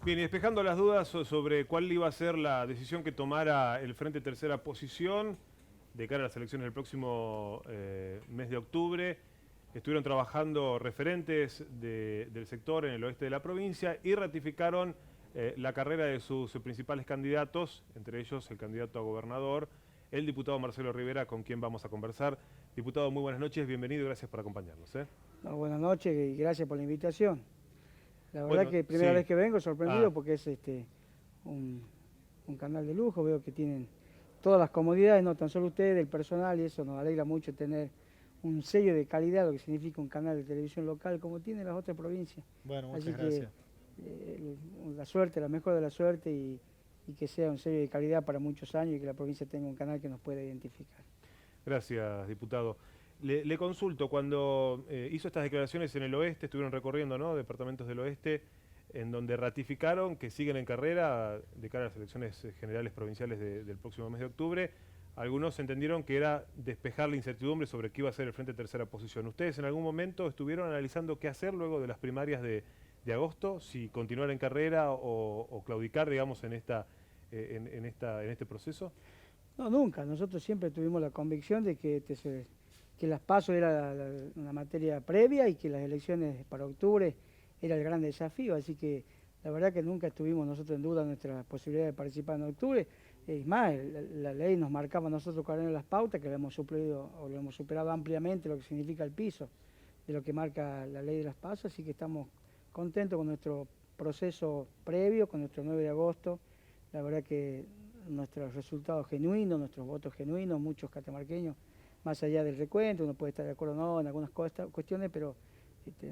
Bien, y despejando las dudas sobre cuál iba a ser la decisión que tomara el Frente Tercera Posición de cara a las elecciones del próximo mes de octubre, estuvieron trabajando referentes del sector en el oeste de la provincia y ratificaron la carrera de sus principales candidatos, entre ellos el candidato a gobernador, el diputado Marcelo Rivera, con quien vamos a conversar. Diputado, muy buenas noches, bienvenido y gracias por acompañarnos. No, buenas noches y gracias por la invitación. La verdad Bueno, que primera sí. vez que vengo sorprendido Ah, porque es un, un canal de lujo, veo que tienen todas las comodidades, no tan solo ustedes, el personal, y eso nos alegra mucho tener un sello de calidad, lo que significa un canal de televisión local como tienen las otras provincias. Bueno, muchas Así que gracias. la suerte, la mejor de la suerte y que sea un sello de calidad para muchos años y que la provincia tenga un canal que nos pueda identificar. gracias, diputado. Le consulto, cuando hizo estas declaraciones en el oeste, estuvieron recorriendo, ¿no?, departamentos del oeste, en donde ratificaron que siguen en carrera de cara a las elecciones generales provinciales del próximo mes de octubre. Algunos entendieron que era despejar la incertidumbre sobre qué iba a ser el Frente Tercera Posición. ¿Ustedes en algún momento estuvieron analizando qué hacer luego de las primarias de agosto? Si continuar en carrera o claudicar, digamos, en este proceso. No, nunca. Nosotros siempre tuvimos la convicción de que, que las PASO era una materia previa y que las elecciones para octubre era el gran desafío. Así que la verdad que nunca estuvimos nosotros en duda nuestra posibilidad de participar en octubre. Es más, la ley nos marcaba a nosotros cuáles eran las pautas, que lo hemos suplido o lo hemos superado ampliamente lo que significa el piso de lo que marca la ley de las PASO. Así que estamos contentos con nuestro proceso previo, con nuestro 9 de agosto. La verdad que nuestros resultados genuinos, nuestros votos genuinos, muchos catamarqueños, más allá del recuento, uno puede estar de acuerdo o no en algunas cuestiones, pero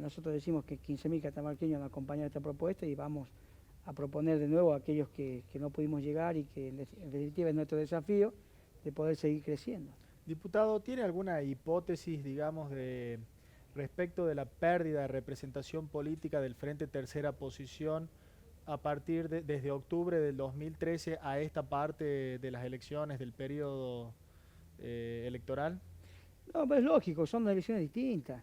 nosotros decimos que 15.000 catamarqueños han acompañado esta propuesta y vamos a proponer de nuevo a aquellos que no pudimos llegar y que en definitiva es nuestro desafío de poder seguir creciendo. Diputado, ¿tiene alguna hipótesis, digamos, de respecto de la pérdida de representación política del Frente Tercera Posición a partir desde octubre del 2013 a esta parte de las elecciones del periodo electoral? No, pero es lógico, son elecciones distintas.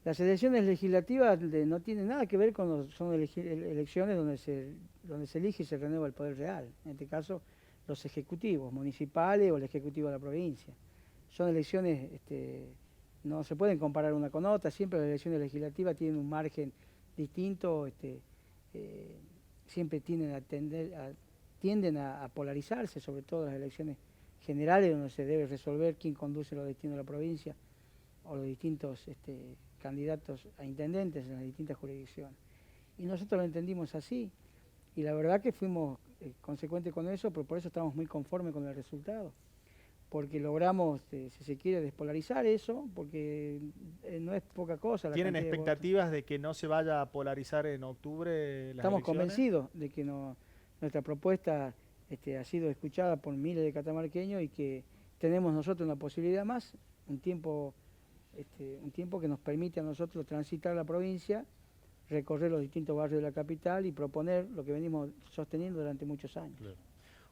Las elecciones legislativas no tienen nada que ver con son elecciones donde se elige y se renueva el poder real. En este caso, los ejecutivos municipales o el ejecutivo de la provincia. Son elecciones, no se pueden comparar una con otra. Siempre las elecciones legislativas tienen un margen distinto, siempre tienden a polarizarse, sobre todo las elecciones generales donde se debe resolver quién conduce los destinos de la provincia o los distintos candidatos a intendentes en las distintas jurisdicciones. Y nosotros lo entendimos así, y la verdad que fuimos consecuentes con eso, pero por eso estamos muy conformes con el resultado, porque logramos, si se quiere, despolarizar eso, porque no es poca cosa. ¿Tienen expectativas de que no se vaya a polarizar en octubre las Estamos elecciones? convencidos de que nuestra propuesta ha sido escuchada por miles de catamarqueños y que tenemos nosotros una posibilidad más, un tiempo que nos permite a nosotros transitar la provincia, recorrer los distintos barrios de la capital y proponer lo que venimos sosteniendo durante muchos años. Claro.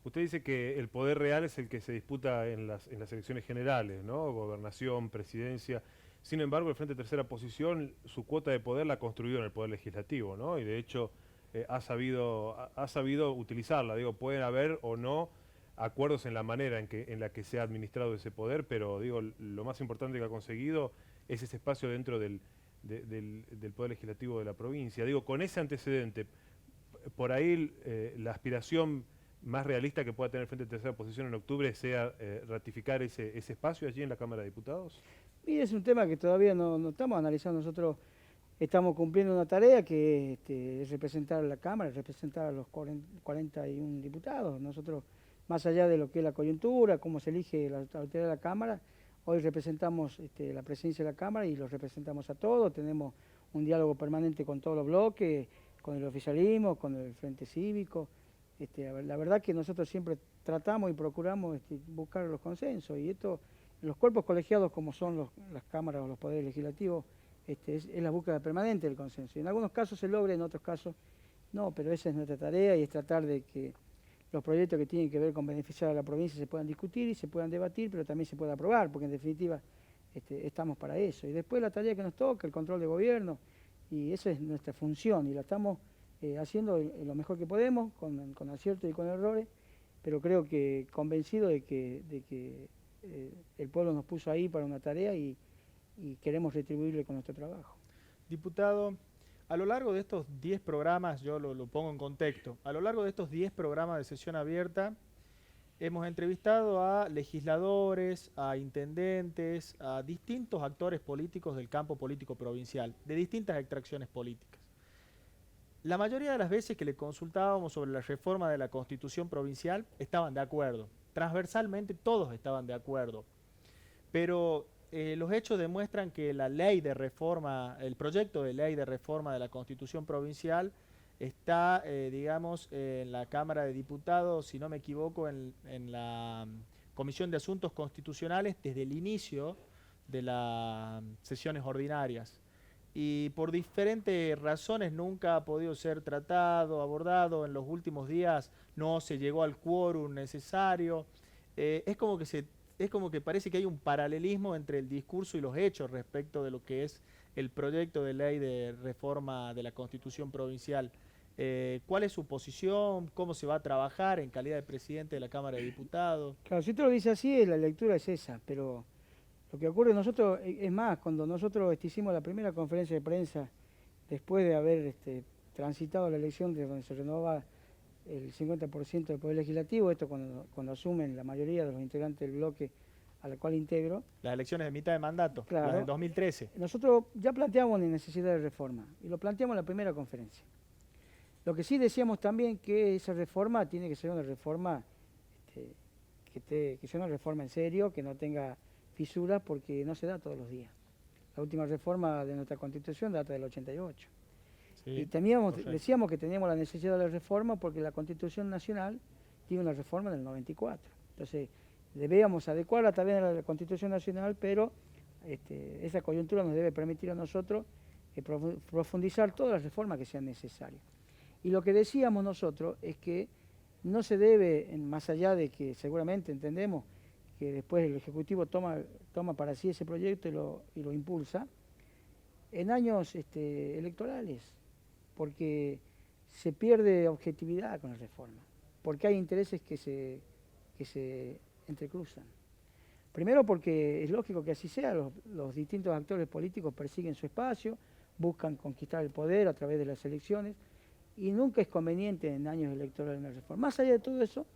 Usted dice que el poder real es el que se disputa en las elecciones generales, ¿no? Gobernación, presidencia. Sin embargo, el Frente Tercera Posición, su cuota de poder la construyó en el Poder Legislativo, ¿no? Y de hecho ha sabido utilizarla. Digo, pueden haber o no acuerdos en la manera en la que se ha administrado ese poder, pero digo, lo más importante que ha conseguido es ese espacio dentro del Poder Legislativo de la provincia. Digo, con ese antecedente, por ahí la aspiración más realista que pueda tener el Frente de Tercera Posición en octubre sea ratificar ese espacio allí en la Cámara de Diputados? Y es un tema que todavía no estamos analizando. Nosotros estamos cumpliendo una tarea que es representar a la Cámara, representar a los 41 diputados. Nosotros, más allá de lo que es la coyuntura, cómo se elige la autoridad de la Cámara, hoy representamos la presidencia de la Cámara y los representamos a todos. Tenemos un diálogo permanente con todos los bloques, con el oficialismo, con el Frente Cívico. La verdad que nosotros siempre tratamos y procuramos buscar los consensos, y esto, los cuerpos colegiados como son las cámaras o los poderes legislativos, es la búsqueda permanente del consenso. Y en algunos casos se logra, en otros casos no, pero esa es nuestra tarea y es tratar de que los proyectos que tienen que ver con beneficiar a la provincia se puedan discutir y se puedan debatir, pero también se pueda aprobar, porque en definitiva estamos para eso. Y después la tarea que nos toca, el control de gobierno, y esa es nuestra función y la estamos haciendo lo mejor que podemos, con aciertos y con errores, pero creo que convencido de que el pueblo nos puso ahí para una tarea y queremos retribuirle con nuestro trabajo. Diputado, a lo largo de estos 10 programas, yo lo pongo en contexto, a lo largo de estos 10 programas de sesión abierta, hemos entrevistado a legisladores, a intendentes, a distintos actores políticos del campo político provincial, de distintas extracciones políticas. La mayoría de las veces que le consultábamos sobre la reforma de la Constitución provincial estaban de acuerdo. Transversalmente todos estaban de acuerdo. Pero los hechos demuestran que la ley de reforma, el proyecto de ley de reforma de la Constitución provincial está, digamos, en la Cámara de Diputados, si no me equivoco, en la Comisión de Asuntos Constitucionales desde el inicio de las sesiones ordinarias. Y por diferentes razones nunca ha podido ser tratado, abordado. En los últimos días no se llegó al quórum necesario. Es como que parece que hay un paralelismo entre el discurso y los hechos respecto de lo que es el proyecto de ley de reforma de la Constitución provincial. ¿Cuál es su posición? ¿Cómo se va a trabajar en calidad de presidente de la Cámara de Diputados? Claro, si usted lo dice así, la lectura es esa, pero lo que ocurre nosotros, es más, cuando nosotros hicimos la primera conferencia de prensa, después de haber transitado la elección de donde se renovaba el 50% del Poder Legislativo, esto cuando asumen la mayoría de los integrantes del bloque al cual integro. Las elecciones de mitad de mandato, claro, las del 2013. Nosotros ya planteamos la necesidad de reforma, y lo planteamos en la primera conferencia. Lo que sí decíamos también que esa reforma tiene que ser una reforma que sea una reforma en serio, que no tenga fisuras, porque no se da todos los días. La última reforma de nuestra Constitución data del 88. Sí, y decíamos que teníamos la necesidad de la reforma porque la Constitución Nacional tiene una reforma del 94. Entonces, debíamos adecuarla también a la Constitución Nacional, pero esa coyuntura nos debe permitir a nosotros profundizar todas las reformas que sean necesarias. Y lo que decíamos nosotros es que no se debe, más allá de que seguramente entendemos que después el Ejecutivo toma para sí ese proyecto y lo impulsa, en años electorales, porque se pierde objetividad con la reforma, porque hay intereses que se entrecruzan. Primero porque es lógico que así sea, los distintos actores políticos persiguen su espacio, buscan conquistar el poder a través de las elecciones, y nunca es conveniente en años electorales una reforma. Más allá de todo eso,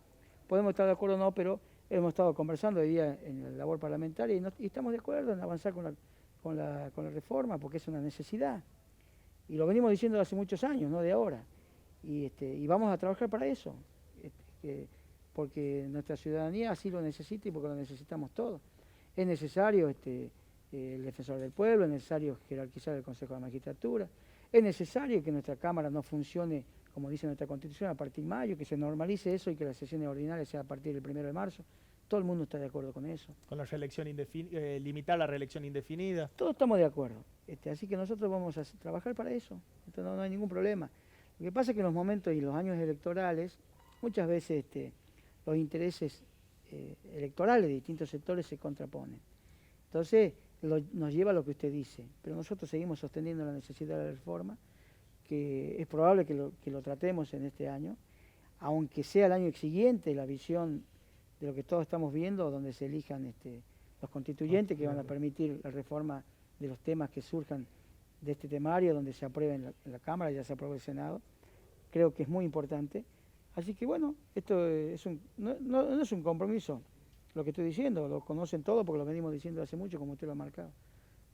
podemos estar de acuerdo o no, pero hemos estado conversando hoy día en la labor parlamentaria y estamos de acuerdo en avanzar con la reforma, porque es una necesidad. Y lo venimos diciendo hace muchos años, no de ahora. Y vamos a trabajar para eso, porque nuestra ciudadanía así lo necesita y porque lo necesitamos todos. Es necesario el defensor del pueblo, es necesario jerarquizar el Consejo de la Magistratura, es necesario que nuestra Cámara no funcione, como dice nuestra Constitución, a partir de mayo, que se normalice eso y que las sesiones ordinarias sean a partir del 1 de marzo. Todo el mundo está de acuerdo con eso. Con la reelección limitar la reelección indefinida. Todos estamos de acuerdo. Así que nosotros vamos a trabajar para eso. Entonces no hay ningún problema. Lo que pasa es que en los momentos y los años electorales, muchas veces los intereses electorales de distintos sectores se contraponen. Entonces nos lleva a lo que usted dice. Pero nosotros seguimos sosteniendo la necesidad de la reforma, que es probable que lo tratemos en este año, aunque sea el año siguiente la visión de lo que todos estamos viendo, donde se elijan los constituyentes que van a permitir la reforma de los temas que surjan de este temario, donde se apruebe en la Cámara, ya se aprobó el Senado. Creo que es muy importante. Así que bueno, esto no es un compromiso, lo que estoy diciendo, lo conocen todos porque lo venimos diciendo hace mucho, como usted lo ha marcado.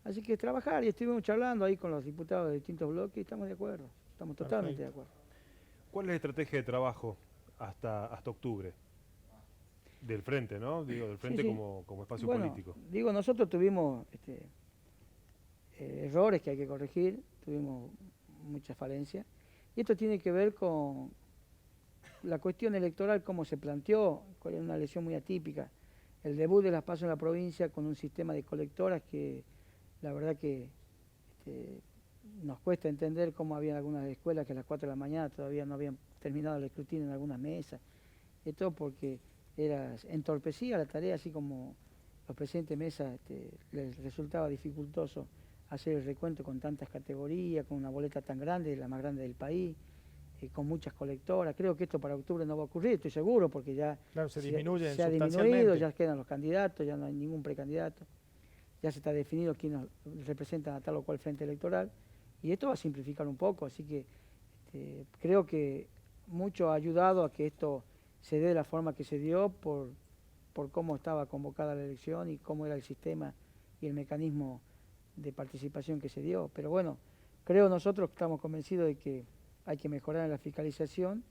Así que trabajar, y estuvimos charlando ahí con los diputados de distintos bloques y estamos de acuerdo, estamos totalmente de acuerdo. ¿Cuál es la estrategia de trabajo hasta octubre? Del frente, ¿no? Digo, del frente sí. Como espacio político. Digo, nosotros tuvimos errores que hay que corregir, tuvimos muchas falencias, y esto tiene que ver con la cuestión electoral, cómo se planteó, con una elección muy atípica, el debut de las PASO en la provincia con un sistema de colectoras que la verdad que nos cuesta entender cómo había algunas escuelas que a las 4 de la mañana todavía no habían terminado el escrutinio en algunas mesas, esto porque entorpecía la tarea, así como los presidentes de mesa les resultaba dificultoso hacer el recuento con tantas categorías, con una boleta tan grande, la más grande del país. con muchas colectoras. Creo que esto para octubre no va a ocurrir, estoy seguro, porque ya Claro, se disminuye se ha disminuido, sustancialmente. ya quedan los candidatos, ya no hay ningún precandidato, ya se está definido quiénes representan a tal o cual frente electoral, y esto va a simplificar un poco, así que creo que mucho ha ayudado a que esto se dé de la forma que se dio por cómo estaba convocada la elección y cómo era el sistema y el mecanismo de participación que se dio. Pero bueno, creo nosotros que estamos convencidos de que hay que mejorar en la fiscalización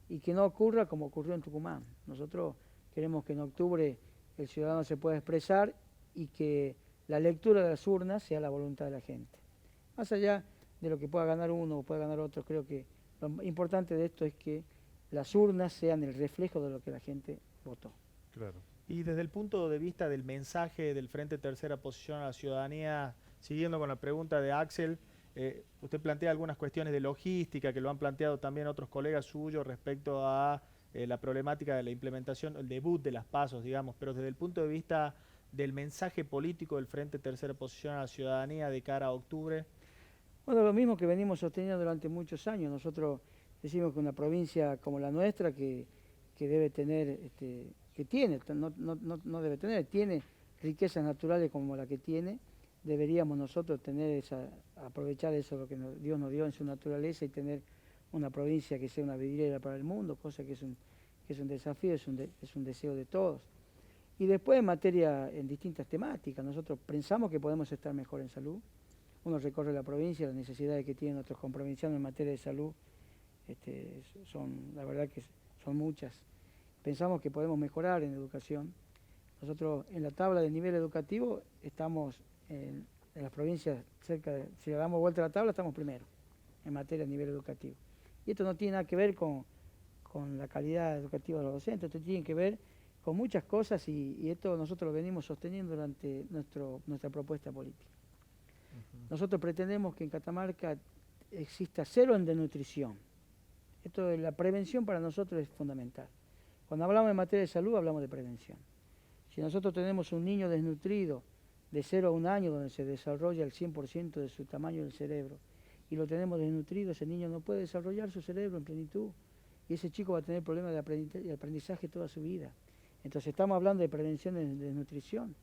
y que no ocurra como ocurrió en Tucumán. Nosotros queremos que en octubre el ciudadano se pueda expresar y que la lectura de las urnas sea la voluntad de la gente. Más allá de lo que pueda ganar uno o pueda ganar otro, creo que lo importante de esto es que las urnas sean el reflejo de lo que la gente votó. Claro. Y desde el punto de vista del mensaje del Frente Tercera Posición a la ciudadanía, siguiendo con la pregunta de Axel, usted plantea algunas cuestiones de logística que lo han planteado también otros colegas suyos respecto a la problemática de la implementación, el debut de las PASO, digamos, pero desde el punto de vista del mensaje político del Frente Tercera Posición a la ciudadanía de cara a octubre. Bueno, lo mismo que venimos sosteniendo durante muchos años. Nosotros decimos que una provincia como la nuestra, que debe tener, que tiene, no debe tener, tiene riquezas naturales como la que tiene, deberíamos nosotros tener aprovechar eso lo que Dios nos dio en su naturaleza y tener una provincia que sea una vidriera para el mundo, cosa que es un desafío, es un deseo de todos. Y después en distintas temáticas, nosotros pensamos que podemos estar mejor en salud. Uno recorre la provincia, las necesidades que tienen nuestros comprovincianos en materia de salud, la verdad que son muchas. Pensamos que podemos mejorar en educación. Nosotros en la tabla de nivel educativo estamos en las provincias si le damos vuelta a la tabla, estamos primero en materia de nivel educativo. Y esto no tiene nada que ver con la calidad educativa de los docentes, esto tiene que ver con muchas cosas y esto nosotros lo venimos sosteniendo durante nuestra propuesta política. Nosotros pretendemos que en Catamarca exista cero en desnutrición. Esto de la prevención para nosotros es fundamental. Cuando hablamos en materia de salud, hablamos de prevención. Si nosotros tenemos un niño desnutrido de 0 a 1 año, donde se desarrolla el 100% de su tamaño del cerebro, y lo tenemos desnutrido, ese niño no puede desarrollar su cerebro en plenitud, y ese chico va a tener problemas de aprendizaje toda su vida. Entonces estamos hablando de prevención de desnutrición,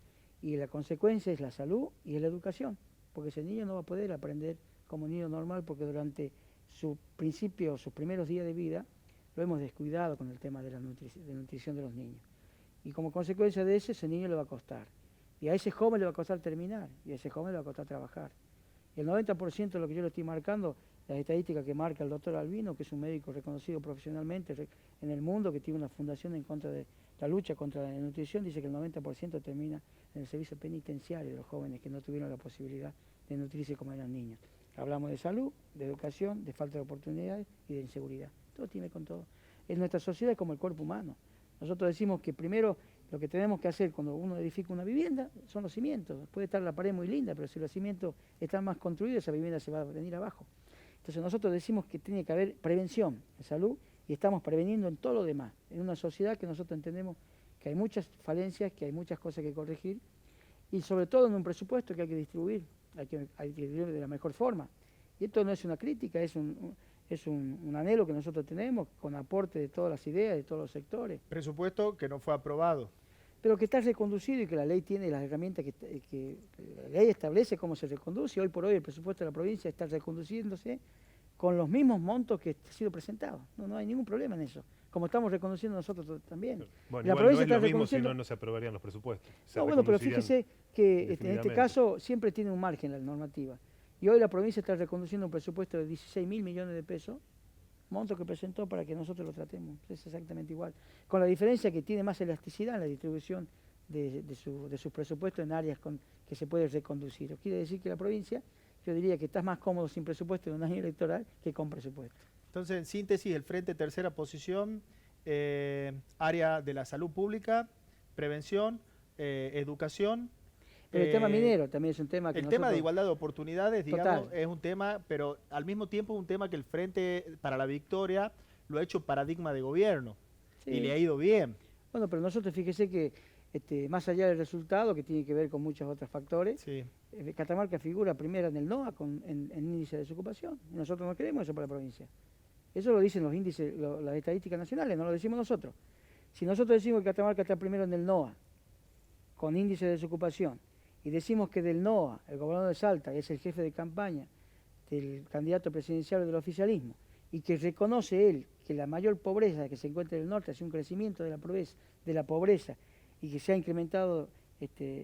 y la consecuencia es la salud y la educación, porque ese niño no va a poder aprender como niño normal, porque durante sus primeros días de vida, lo hemos descuidado con el tema de la nutrición de los niños. Y como consecuencia de eso, ese niño le va a costar. Y a ese joven le va a costar terminar, y a ese joven le va a costar trabajar. Y el 90% de lo que yo le estoy marcando, las estadísticas que marca el doctor Albino, que es un médico reconocido profesionalmente en el mundo, que tiene una fundación en contra de la lucha contra la desnutrición, dice que el 90% termina en el servicio penitenciario de los jóvenes que no tuvieron la posibilidad de nutrirse como eran niños. Hablamos de salud, de educación, de falta de oportunidades y de inseguridad. Todo tiene con todo. En nuestra sociedad es como el cuerpo humano. Nosotros decimos que primero lo que tenemos que hacer cuando uno edifica una vivienda son los cimientos. Puede estar la pared muy linda, pero si los cimientos están más construidos, esa vivienda se va a venir abajo. Entonces nosotros decimos que tiene que haber prevención en salud y estamos preveniendo en todo lo demás. En una sociedad que nosotros entendemos que hay muchas falencias, que hay muchas cosas que corregir y sobre todo en un presupuesto que hay que distribuir de la mejor forma. Y esto no es una crítica, es un anhelo que nosotros tenemos con aporte de todas las ideas, de todos los sectores. Presupuesto que no fue aprobado. Pero que está reconducido y que la ley tiene las herramientas que la ley establece cómo se reconduce. Hoy por hoy el presupuesto de la provincia está reconduciéndose con los mismos montos que ha sido presentado. No hay ningún problema en eso. Como estamos reconociendo nosotros también. Bueno, la igual provincia no es está lo mismo reconociendo... si no se aprobarían los presupuestos. No, bueno, pero fíjese que en este caso siempre tiene un margen la normativa. Y hoy la provincia está reconduciendo un presupuesto de 16.000 millones de pesos, monto que presentó para que nosotros lo tratemos. Es exactamente igual. Con la diferencia que tiene más elasticidad en la distribución de sus presupuestos en áreas que se puede reconducir. Quiere decir que la provincia, yo diría que está más cómodo sin presupuesto en un año electoral que con presupuesto. Entonces, en síntesis, el Frente Tercera Posición, área de la salud pública, prevención, educación. Pero el tema minero también es un tema que el tema de igualdad de oportunidades, digamos, es un tema, pero al mismo tiempo es un tema que el Frente para la Victoria lo ha hecho paradigma de gobierno, sí, y le ha ido bien. Bueno, pero nosotros fíjese que más allá del resultado, que tiene que ver con muchos otros factores, sí, Catamarca figura primera en el NOA en índice de desocupación. Y nosotros no queremos eso para la provincia. Eso lo dicen los índices, las estadísticas nacionales, no lo decimos nosotros. Si nosotros decimos que Catamarca está primero en el NOA, con índice de desocupación, y decimos que del NOA, el gobernador de Salta, es el jefe de campaña del candidato presidencial del oficialismo, y que reconoce él que la mayor pobreza que se encuentra en el norte es un crecimiento de la pobreza y que se ha incrementado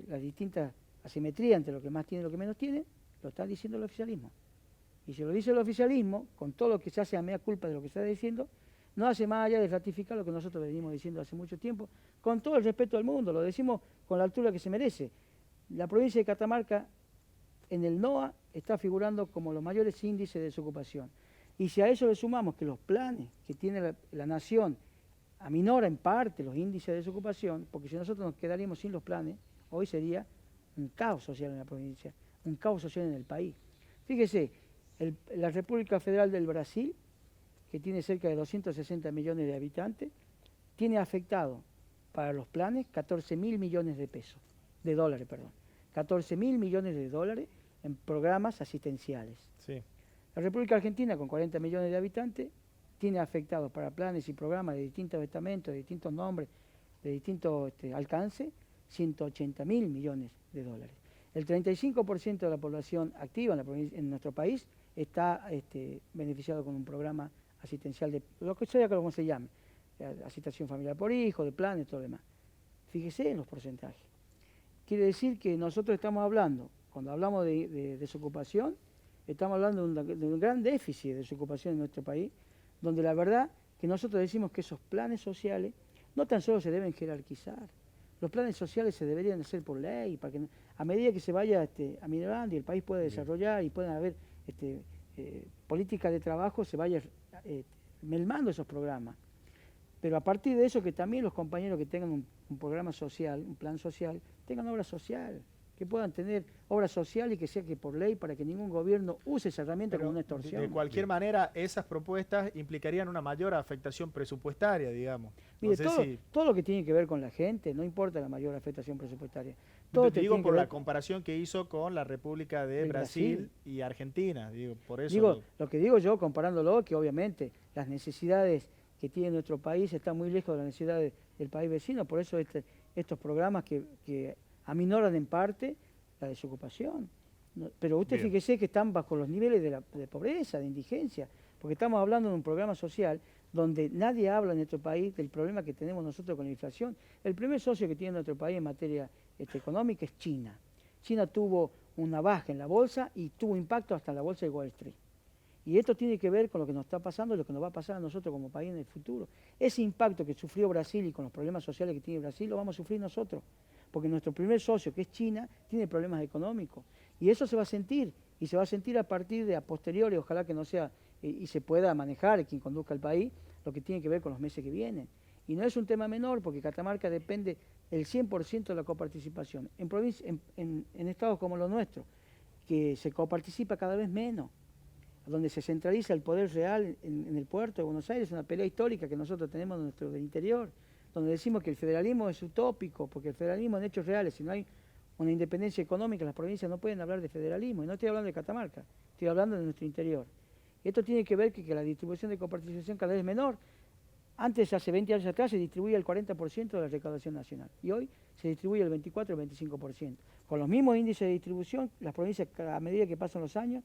las distintas asimetrías entre lo que más tiene y lo que menos tiene, lo está diciendo el oficialismo. Y si lo dice el oficialismo, con todo lo que se hace a mea culpa de lo que se está diciendo, no hace más allá de ratificar lo que nosotros venimos diciendo hace mucho tiempo, con todo el respeto del mundo, lo decimos con la altura que se merece. La provincia de Catamarca en el NOA está figurando como los mayores índices de desocupación. Y si a eso le sumamos que los planes que tiene la nación aminora en parte los índices de desocupación, porque si nosotros nos quedaríamos sin los planes, hoy sería un caos social en la provincia, un caos social en el país. Fíjese, la República Federal del Brasil, que tiene cerca de 260 millones de habitantes, tiene afectado para los planes 14.000 millones de dólares, 14.000 millones de dólares en programas asistenciales. Sí. La República Argentina, con 40 millones de habitantes, tiene afectados para planes y programas de distintos estamentos, de distintos nombres, de distintos alcances, 180.000 millones de dólares. El 35% de la población activa en nuestro país está beneficiado con un programa asistencial de lo que sea como se llame, asistencia familiar por hijo, de planes, todo lo demás. Fíjese en los porcentajes. Quiere decir que nosotros estamos hablando, cuando hablamos de desocupación, estamos hablando de un gran déficit de desocupación en nuestro país, donde la verdad que nosotros decimos que esos planes sociales no tan solo se deben jerarquizar, los planes sociales se deberían hacer por ley, para que a medida que se vaya aminorando y el país pueda desarrollar y puedan haber políticas de trabajo, se vaya mermando esos programas. Pero a partir de eso, que también los compañeros que tengan un programa social, un plan social, tengan obra social, que puedan tener obra social y que sea que por ley, para que ningún gobierno use esa herramienta como una extorsión. De cualquier manera, esas propuestas implicarían una mayor afectación presupuestaria, digamos. Mire, todo lo que tiene que ver con la gente, no importa la mayor afectación presupuestaria. Todo te digo por la comparación que hizo con la República de Brasil y Argentina. Digo, por eso lo que digo yo, comparándolo, que obviamente las necesidades que tiene nuestro país están muy lejos de las necesidades del país vecino, por eso estos programas que aminoran en parte la desocupación. Pero usted fíjese que están bajo los niveles de pobreza, de indigencia, porque estamos hablando de un programa social donde nadie habla en nuestro país del problema que tenemos nosotros con la inflación. El primer socio que tiene nuestro país en materia económica es China. China tuvo una baja en la bolsa y tuvo impacto hasta en la bolsa de Wall Street. Y esto tiene que ver con lo que nos está pasando y lo que nos va a pasar a nosotros como país en el futuro. Ese impacto que sufrió Brasil y con los problemas sociales que tiene Brasil, lo vamos a sufrir nosotros. Porque nuestro primer socio, que es China, tiene problemas económicos. Y eso se va a sentir. Y se va a sentir a partir de a posteriori, ojalá que no sea, y se pueda manejar quien conduzca el país, lo que tiene que ver con los meses que vienen. Y no es un tema menor, porque Catamarca depende el 100% de la coparticipación. En estados como los nuestros, que se coparticipa cada vez menos, donde se centraliza el poder real en el puerto de Buenos Aires, una pelea histórica que nosotros tenemos en nuestro interior, donde decimos que el federalismo es utópico, porque el federalismo en hechos reales, si no hay una independencia económica, las provincias no pueden hablar de federalismo, y no estoy hablando de Catamarca, estoy hablando de nuestro interior. Y esto tiene que ver que la distribución de coparticipación cada vez es menor. Antes, hace 20 años atrás, se distribuía el 40% de la recaudación nacional, y hoy se distribuye el 24 o el 25%. Con los mismos índices de distribución, las provincias, a medida que pasan los años,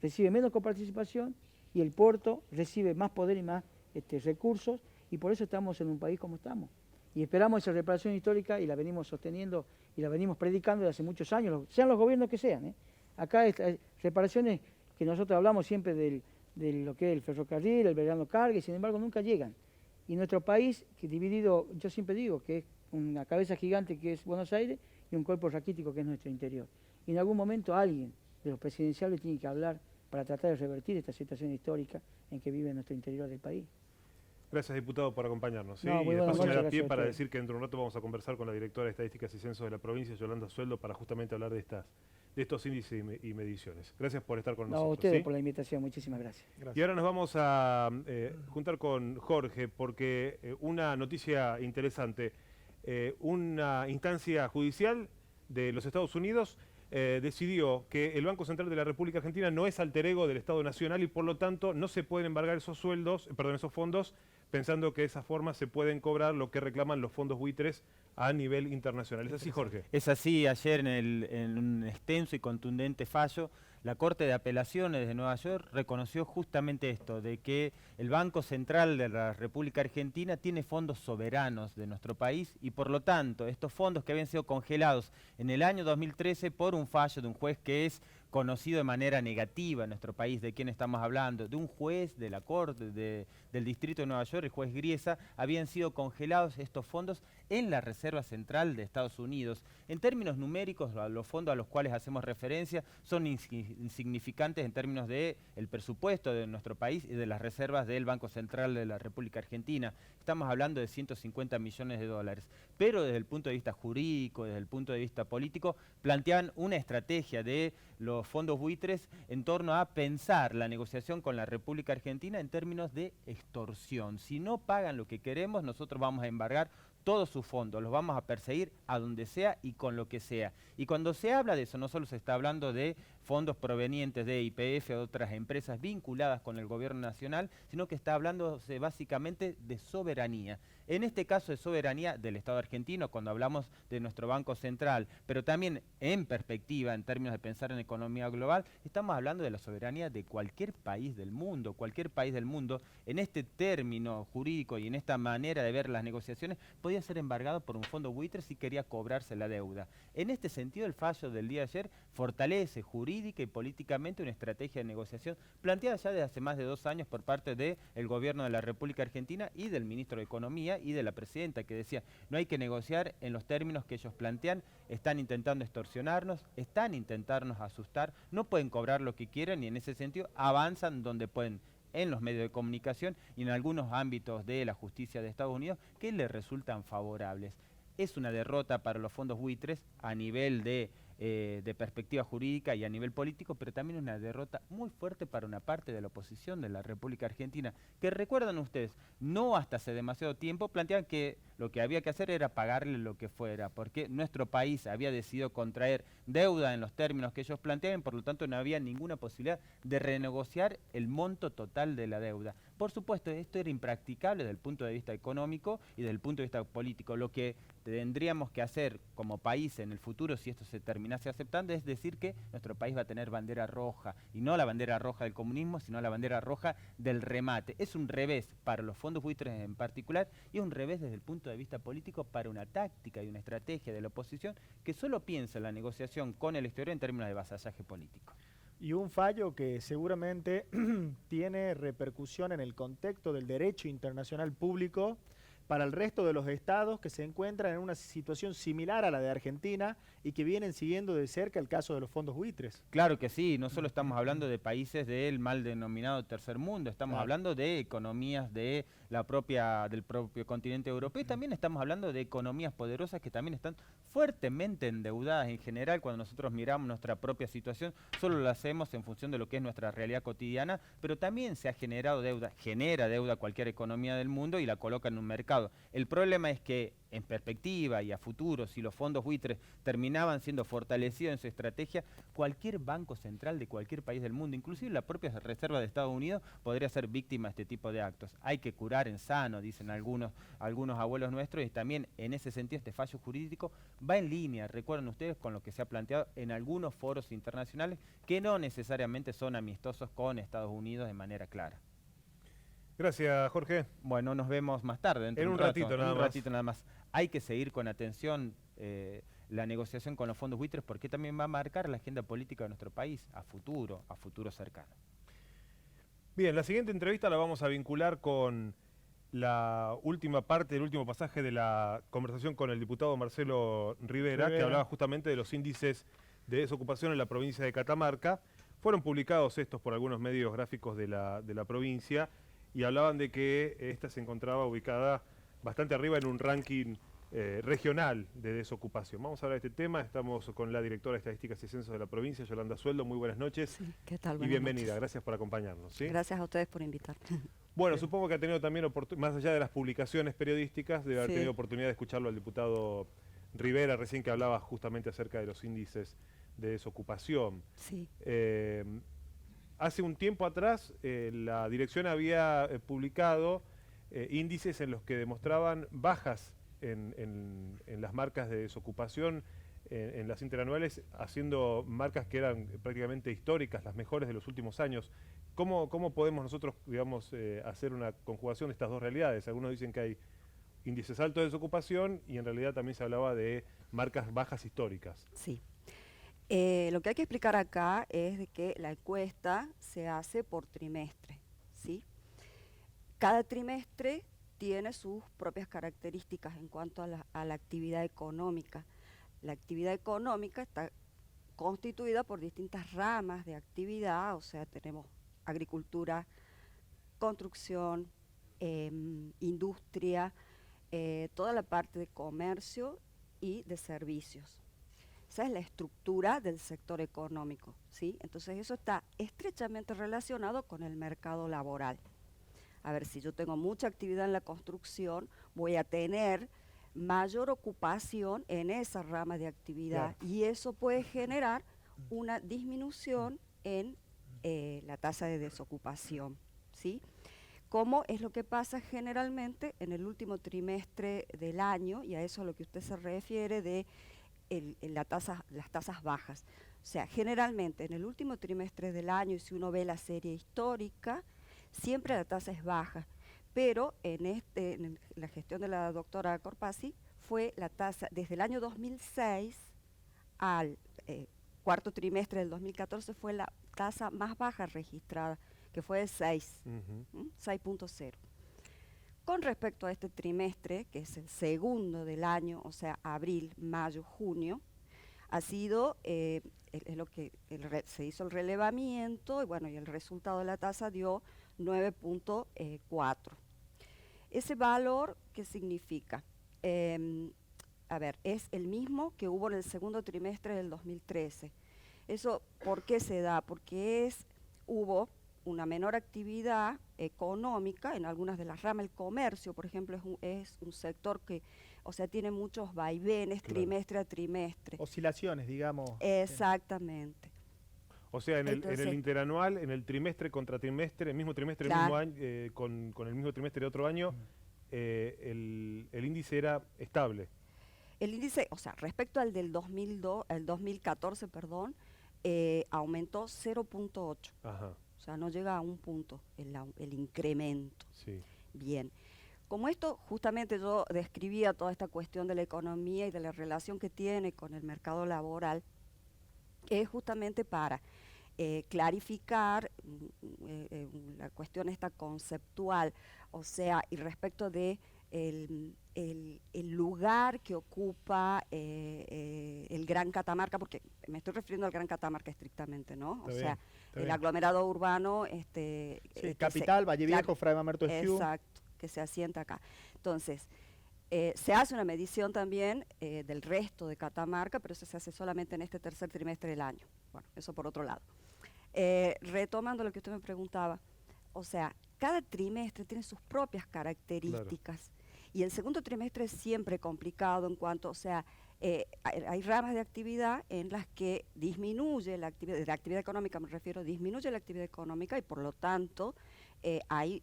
reciben menos coparticipación y el puerto recibe más poder y más recursos, y por eso estamos en un país como estamos. Y esperamos esa reparación histórica y la venimos sosteniendo y la venimos predicando desde hace muchos años, sean los gobiernos que sean. Acá hay reparaciones que nosotros hablamos siempre de lo que es el ferrocarril, el Belgrano Carga, y sin embargo nunca llegan. Y nuestro país, que dividido, yo siempre digo que es una cabeza gigante que es Buenos Aires y un cuerpo raquítico que es nuestro interior. Y en algún momento alguien de los presidenciales tiene que hablar para tratar de revertir esta situación histórica en que vive nuestro interior del país. Gracias, diputado, por acompañarnos. ¿Sí? No, y de paso me da pie para ustedes. decir que dentro de un rato vamos a conversar con la directora de Estadísticas y Censos de la provincia, Yolanda Sueldo, para justamente hablar de estos índices y mediciones. Gracias por estar con nosotros. A ustedes ¿sí? por la invitación, muchísimas gracias. Y ahora nos vamos a juntar con Jorge, porque una noticia interesante, una instancia judicial de los Estados Unidos decidió que el Banco Central de la República Argentina no es alter ego del Estado Nacional y por lo tanto no se pueden embargar esos esos fondos, pensando que de esa forma se pueden cobrar lo que reclaman los fondos buitres a nivel internacional. ¿Es así, Jorge? Es así. Ayer en un extenso y contundente fallo, la Corte de Apelaciones de Nueva York reconoció justamente esto, de que el Banco Central de la República Argentina tiene fondos soberanos de nuestro país y por lo tanto estos fondos que habían sido congelados en el año 2013 por un fallo de un juez que es conocido de manera negativa en nuestro país. ¿De quién estamos hablando? De un juez de la Corte del Distrito de Nueva York, el juez Griesa. Habían sido congelados estos fondos en la Reserva Central de Estados Unidos. En términos numéricos, los fondos a los cuales hacemos referencia son insignificantes en términos del presupuesto de nuestro país y de las reservas del Banco Central de la República Argentina. Estamos hablando de 150 millones de dólares. Pero desde el punto de vista jurídico, desde el punto de vista político, plantean una estrategia de los fondos buitres en torno a pensar la negociación con la República Argentina en términos de extorsión. Si no pagan lo que queremos, nosotros vamos a embargar todos sus fondos, los vamos a perseguir a donde sea y con lo que sea. Y cuando se habla de eso, no solo se está hablando de fondos provenientes de YPF o de otras empresas vinculadas con el gobierno nacional, sino que está hablándose básicamente de soberanía. En este caso de soberanía del Estado argentino, cuando hablamos de nuestro Banco Central, pero también en perspectiva, en términos de pensar en economía global, estamos hablando de la soberanía de cualquier país del mundo. Cualquier país del mundo, en este término jurídico y en esta manera de ver las negociaciones, podía ser embargado por un fondo buitre si quería cobrarse la deuda. En este sentido, el fallo del día de ayer fortalece jurídica y políticamente una estrategia de negociación planteada ya desde hace más de 2 años por parte del gobierno de la República Argentina y del ministro de Economía y de la presidenta, que decía, no hay que negociar en los términos que ellos plantean, están intentando extorsionarnos, están intentándonos asustar, no pueden cobrar lo que quieran y en ese sentido avanzan donde pueden, en los medios de comunicación y en algunos ámbitos de la justicia de Estados Unidos que les resultan favorables. Es una derrota para los fondos buitres a nivel de perspectiva jurídica y a nivel político, pero también una derrota muy fuerte para una parte de la oposición de la República Argentina, que recuerdan ustedes, no hasta hace demasiado tiempo planteaban que lo que había que hacer era pagarle lo que fuera, porque nuestro país había decidido contraer deuda en los términos que ellos planteaban, por lo tanto no había ninguna posibilidad de renegociar el monto total de la deuda. Por supuesto, esto era impracticable desde el punto de vista económico y desde el punto de vista político. Lo que tendríamos que hacer como país en el futuro, si esto se terminase aceptando, es decir que nuestro país va a tener bandera roja, y no la bandera roja del comunismo, sino la bandera roja del remate. Es un revés para los fondos buitres en particular, y es un revés desde el punto de vista político para una táctica y una estrategia de la oposición que solo piensa en la negociación con el exterior en términos de vasallaje político. Y un fallo que seguramente tiene repercusión en el contexto del derecho internacional público para el resto de los estados que se encuentran en una situación similar a la de Argentina y que vienen siguiendo de cerca el caso de los fondos buitres. Claro que sí, no solo estamos hablando de países del mal denominado tercer mundo, estamos hablando de economías del propio continente europeo y también estamos hablando de economías poderosas que también están fuertemente endeudadas. En general, cuando nosotros miramos nuestra propia situación, solo lo hacemos en función de lo que es nuestra realidad cotidiana, pero también se ha generado deuda, genera deuda cualquier economía del mundo y la coloca en un mercado. El problema es que en perspectiva y a futuro, si los fondos buitres terminaban siendo fortalecidos en su estrategia, cualquier banco central de cualquier país del mundo, inclusive la propia Reserva de Estados Unidos, podría ser víctima de este tipo de actos. Hay que curar en sano, dicen algunos abuelos nuestros, y también en ese sentido este fallo jurídico va en línea, recuerden ustedes, con lo que se ha planteado en algunos foros internacionales que no necesariamente son amistosos con Estados Unidos de manera clara. Gracias, Jorge. Bueno, nos vemos más tarde. En un ratito nada más. Hay que seguir con atención la negociación con los fondos buitres porque también va a marcar la agenda política de nuestro país a futuro cercano. Bien, la siguiente entrevista la vamos a vincular con la última parte, el último pasaje de la conversación con el diputado Marcelo Rivera, que hablaba justamente de los índices de desocupación en la provincia de Catamarca. Fueron publicados estos por algunos medios gráficos de la provincia y hablaban de que esta se encontraba ubicada bastante arriba en un ranking regional de desocupación. Vamos a hablar de este tema, estamos con la directora de Estadísticas y Censos de la provincia, Yolanda Sueldo. Muy buenas noches. Sí, ¿qué tal? Y bienvenida, gracias por acompañarnos. ¿Sí? Gracias a ustedes por invitarme. Bueno, supongo que ha tenido también, más allá de las publicaciones periodísticas, debe haber tenido oportunidad de escucharlo al diputado Rivera, recién que hablaba justamente acerca de los índices de desocupación. Sí. Hace un tiempo atrás la dirección había publicado índices en los que demostraban bajas en las marcas de desocupación en las interanuales, haciendo marcas que eran prácticamente históricas, las mejores de los últimos años. ¿Cómo podemos nosotros, digamos, hacer una conjugación de estas dos realidades? Algunos dicen que hay índices altos de desocupación y en realidad también se hablaba de marcas bajas históricas. Sí. Lo que hay que explicar acá es de que la encuesta se hace por trimestre, ¿sí? Cada trimestre tiene sus propias características en cuanto a la actividad económica. La actividad económica está constituida por distintas ramas de actividad, o sea, tenemos agricultura, construcción, industria, toda la parte de comercio y de servicios. Esa es la estructura del sector económico, ¿sí? Entonces eso está estrechamente relacionado con el mercado laboral. A ver, si yo tengo mucha actividad en la construcción, voy a tener mayor ocupación en esa rama de actividad, claro, y eso puede generar una disminución en la tasa de desocupación, ¿sí? ¿Cómo es lo que pasa generalmente en el último trimestre del año? Y a eso a lo que usted se refiere de las tasas bajas. O sea, generalmente en el último trimestre del año, y si uno ve la serie histórica, siempre la tasa es baja, pero en la gestión de la doctora Corpasi fue la tasa, desde el año 2006 al cuarto trimestre del 2014 fue la tasa más baja registrada, que fue de 6, 6.0. Con respecto a este trimestre, que es el segundo del año, o sea, abril, mayo, junio, ha sido, es lo que se hizo el relevamiento, y bueno, y el resultado de la tasa dio 9.4. Ese valor, ¿qué significa? A ver, es el mismo que hubo en el segundo trimestre del 2013. ¿Eso por qué se da? Porque hubo una menor actividad económica en algunas de las ramas. El comercio, por ejemplo, es un sector que, o sea, tiene muchos vaivenes, claro, trimestre a trimestre. Oscilaciones, digamos. Exactamente. O sea, en el interanual, en el trimestre contra trimestre, el mismo trimestre, claro, el mismo año, con el mismo trimestre de otro año, el índice era estable. El índice, o sea, respecto al del 2014, perdón, aumentó 0.8. Ajá. O sea, no llega a un punto el incremento. Sí. Bien. Como esto, justamente yo describía toda esta cuestión de la economía y de la relación que tiene con el mercado laboral, es justamente para clarificar la cuestión esta conceptual, o sea, y respecto de el lugar que ocupa el Gran Catamarca, porque me estoy refiriendo al Gran Catamarca estrictamente, ¿no? Está o bien, sea, el bien. aglomerado urbano, sí, capital, Valle Viejo, Fray Mamerto Esquiú. Exacto, que se asienta acá. Entonces, se hace una medición también del resto de Catamarca, pero eso se hace solamente en este tercer trimestre del año. Bueno, eso por otro lado. Retomando lo que usted me preguntaba, o sea, cada trimestre tiene sus propias características. Claro. Y el segundo trimestre es siempre complicado en cuanto, o sea, hay ramas de actividad en las que disminuye la actividad, de la actividad económica me refiero, disminuye la actividad económica y por lo tanto hay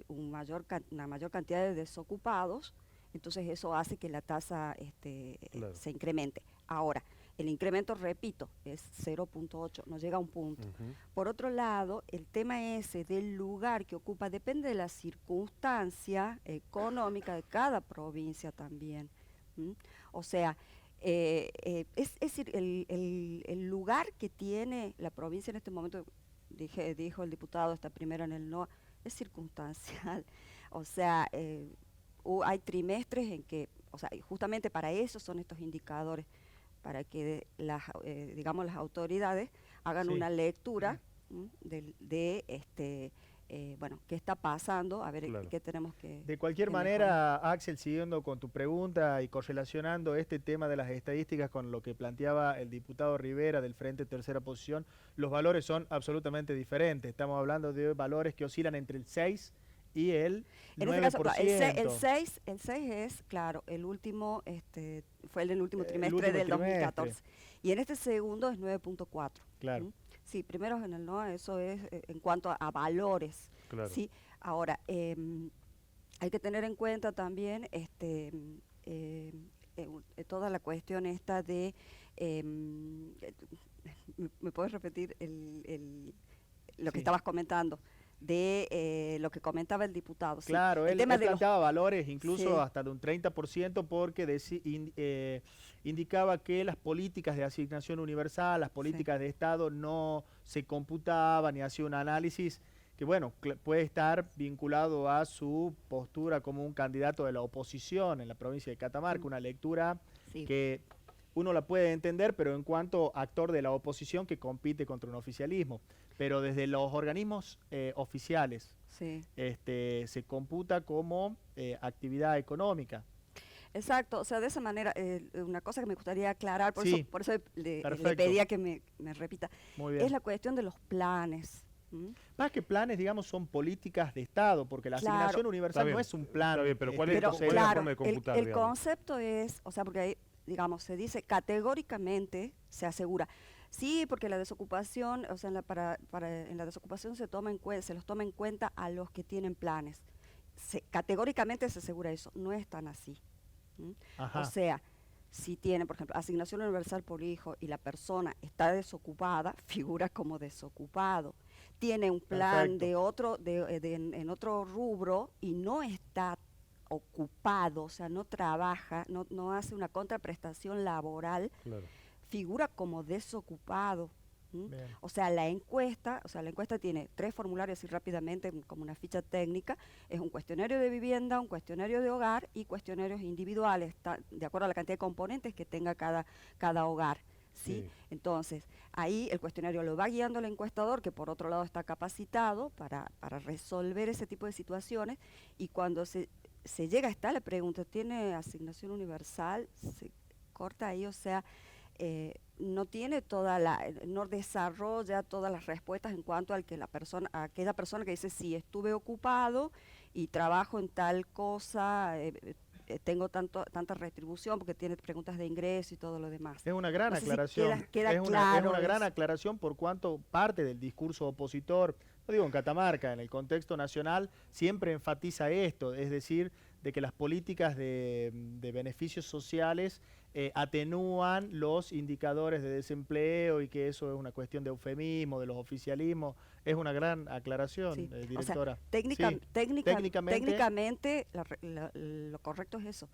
una mayor cantidad de desocupados, entonces eso hace que la tasa claro, se incremente. Ahora, el incremento, repito, es 0.8, no llega a un punto. Por otro lado, el tema ese del lugar que ocupa depende de la circunstancia económica de cada provincia también. O sea, es decir, el lugar que tiene la provincia en este momento, dijo el diputado, está primero en el NOA, es circunstancial. O sea, hay trimestres en que, o sea, justamente para eso son estos indicadores, para que digamos las autoridades hagan una lectura bueno, qué está pasando, a ver claro, qué tenemos que... De cualquier manera, Axel, siguiendo con tu pregunta y correlacionando este tema de las estadísticas con lo que planteaba el diputado Rivera del Frente Tercera Posición, los valores son absolutamente diferentes. Estamos hablando de valores que oscilan entre el 6 y el En 9%. este caso, el 6 es, claro, el último, fue el del último trimestre del 2014. Y en este segundo es 9.4. Claro. Sí, primero en el NOA, eso es en cuanto a valores. Claro. ¿Sí? Ahora, hay que tener en cuenta también toda la cuestión esta de... ¿me puedes repetir lo que Sí. estabas comentando? De lo que comentaba el diputado. ¿Sí? Claro, El él tema de los- planteaba valores incluso Sí. hasta de un 30% porque indicaba que las políticas de asignación universal, las políticas de Estado no se computaban y hacía un análisis que, bueno, puede estar vinculado a su postura como un candidato de la oposición en la provincia de Catamarca, una lectura Sí. que uno la puede entender, pero en cuanto actor de la oposición que compite contra un oficialismo. Pero desde los organismos oficiales Sí. se computa como actividad económica. Exacto, o sea, de esa manera, una cosa que me gustaría aclarar, Sí, por eso le perfecto. pedía que me repita, Muy bien. es la cuestión de los planes. ¿m? Más que planes, digamos, son políticas de Estado, porque la Claro. asignación Está universal bien, no es un plan. está bien, pero ¿cuál es- Pero ¿cuál es la claro, forma de computar, el digamos? concepto es, o sea, porque ahí, digamos, se dice categóricamente, se asegura, sí, porque la desocupación, o sea, en la desocupación se los toma en cuenta a los que tienen planes. Categóricamente se asegura eso, no es tan así. ¿m? Ajá. O sea, si tiene, por ejemplo, asignación universal por hijo y la persona está desocupada, figura como desocupado. Tiene un plan Perfecto. de otro, en otro rubro y no está ocupado, o sea, no trabaja, no hace una contraprestación laboral, Claro. figura como desocupado. ¿m? Bien. O sea, la encuesta tiene 3 formularios así rápidamente, como una ficha técnica, es un cuestionario de vivienda, un cuestionario de hogar y cuestionarios individuales, de acuerdo a la cantidad de componentes que tenga cada hogar. ¿Sí? Sí. Entonces, ahí el cuestionario lo va guiando el encuestador, que por otro lado está capacitado para resolver ese tipo de situaciones, y cuando se llega a esta, le pregunta, ¿tiene asignación universal? Se corta ahí, o sea, no tiene no desarrolla todas las respuestas en cuanto a aquella persona que dice, sí, estuve ocupado y trabajo en tal cosa, tengo tanta retribución, porque tiene preguntas de ingreso y todo lo demás. Es una gran No sé si aclaración. queda es una claro gran eso. aclaración por cuanto parte del discurso opositor, no digo en Catamarca, en el contexto nacional, siempre enfatiza esto, es decir, de que las políticas de beneficios sociales atenúan los indicadores de desempleo y que eso es una cuestión de eufemismo, de los oficialismos. Es una gran aclaración, Sí. directora. O sea, Sí, técnicamente lo correcto es eso.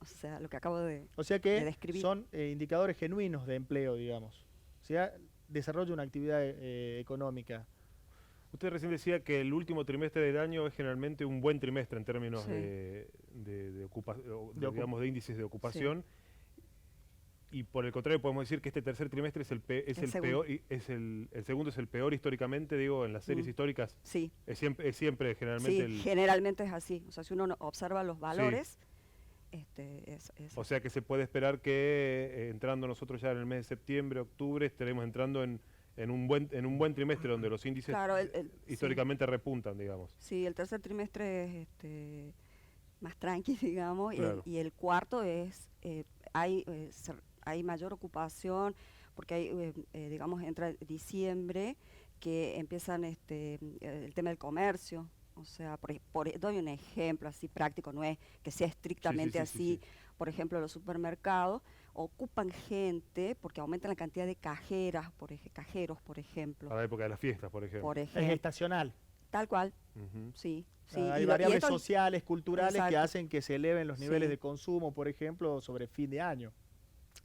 O sea, lo que acabo de... O sea de que describir. son indicadores genuinos de empleo, digamos. O sea, desarrolla una actividad económica. Usted recién decía que el último trimestre del año es generalmente un buen trimestre en términos Sí. digamos, de índices de ocupación. Y por el contrario podemos decir que este tercer trimestre es el segundo. peor, el segundo es el peor históricamente, digo, en las series históricas. Sí, Es siempre generalmente sí, generalmente es así. O sea, si uno observa los valores, o sea que se puede esperar que entrando nosotros ya en el mes de septiembre, octubre, estaremos entrando en un buen trimestre donde los índices claro, históricamente repuntan, digamos. sí, el tercer trimestre es más tranqui, digamos, Claro. y el cuarto es, hay mayor ocupación, porque hay, digamos, entra diciembre, que empiezan el tema del comercio. O sea, doy un ejemplo así práctico, no es que sea estrictamente así. Por ejemplo, los supermercados ocupan gente porque aumentan la cantidad de cajeros, por ejemplo. A la época de las fiestas, por ejemplo. Por Es ejemplo, estacional. tal cual, Ujú. sí. Sí. Hay y variables esto- sociales, culturales que Exacto. hacen que se eleven los niveles Sí. de consumo, por ejemplo, sobre fin de año.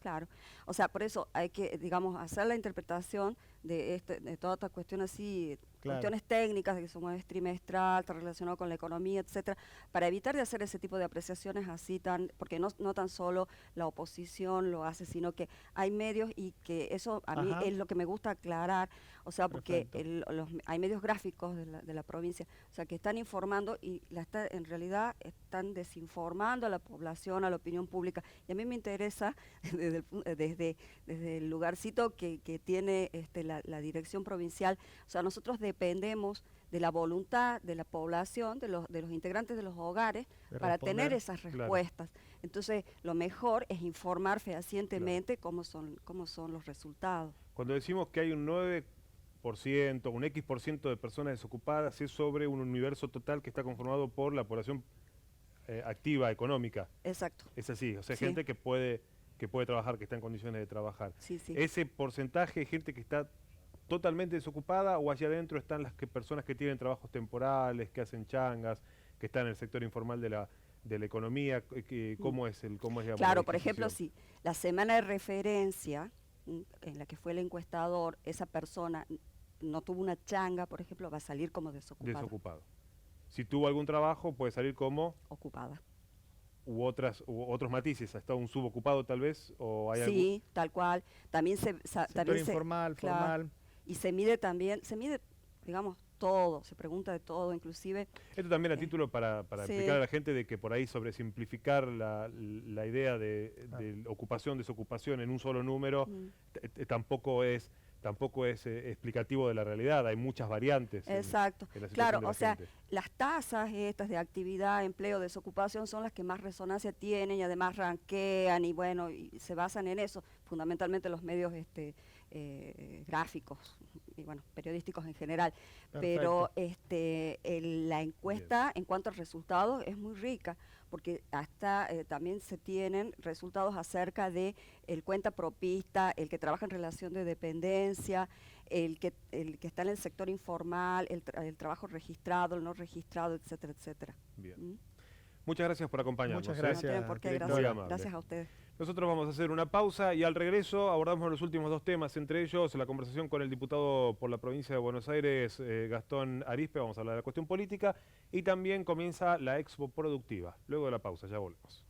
Claro, o sea, por eso hay que, digamos, hacer la interpretación de toda esta cuestión así, Claro. cuestiones técnicas, de que somos trimestral, está relacionado con la economía, etcétera, para evitar de hacer ese tipo de apreciaciones así porque no tan solo la oposición lo hace, sino que hay medios y que eso a mí Ajá. es lo que me gusta aclarar, o sea, porque Perfecto. hay medios gráficos de la provincia, o sea, que están informando y en realidad están desinformando a la población, a la opinión pública, y a mí me interesa desde desde el lugarcito que tiene la dirección provincial. O sea, nosotros dependemos de la voluntad de la población, de los integrantes de los hogares, para tener esas respuestas. Claro. Entonces, lo mejor es informar fehacientemente cómo son los resultados. Cuando decimos que hay un 9%, un X% de personas desocupadas, es sobre un universo total que está conformado por la población activa, económica. Exacto. Es así, o sea, gente que puede trabajar, que está en condiciones de trabajar. Sí, sí. Ese porcentaje de gente que está totalmente desocupada, o hacia adentro están las personas que tienen trabajos temporales, que hacen changas, que están en el sector informal de la economía. ¿Cómo es digamos, claro, por ejemplo, si la semana de referencia en la que fue el encuestador, esa persona no tuvo una changa, por ejemplo, va a salir como desocupado. Si tuvo algún trabajo, puede salir como ocupada. U otros matices, ¿hasta un subocupado tal vez? ¿O hay sí, tal cual. También sector informal, formal. Y se mide, digamos, todo, se pregunta de todo, inclusive. Esto también a título para explicar a la gente de que por ahí sobresimplificar la idea de ocupación, desocupación en un solo número, tampoco es explicativo de la realidad, hay muchas variantes. Exacto, claro, o sea, las tasas estas de actividad, empleo, desocupación son las que más resonancia tienen y además ranquean y bueno, y se basan en eso, fundamentalmente los medios gráficos y bueno, periodísticos en general. Perfecto. Pero la encuesta en cuanto a resultados es muy rica, porque hasta también se tienen resultados acerca de el cuenta propista, el que trabaja en relación de dependencia, el que está en el sector informal, el trabajo registrado, el no registrado, etcétera, etcétera. Bien. Muchas gracias por acompañarnos. Muchas gracias. No tienen por qué, gracias a ustedes. Nosotros vamos a hacer una pausa y al regreso abordamos los últimos dos temas, entre ellos la conversación con el diputado por la provincia de Buenos Aires, Gastón Arizpe, vamos a hablar de la cuestión política, y también comienza la Expo Productiva. Luego de la pausa, ya volvemos.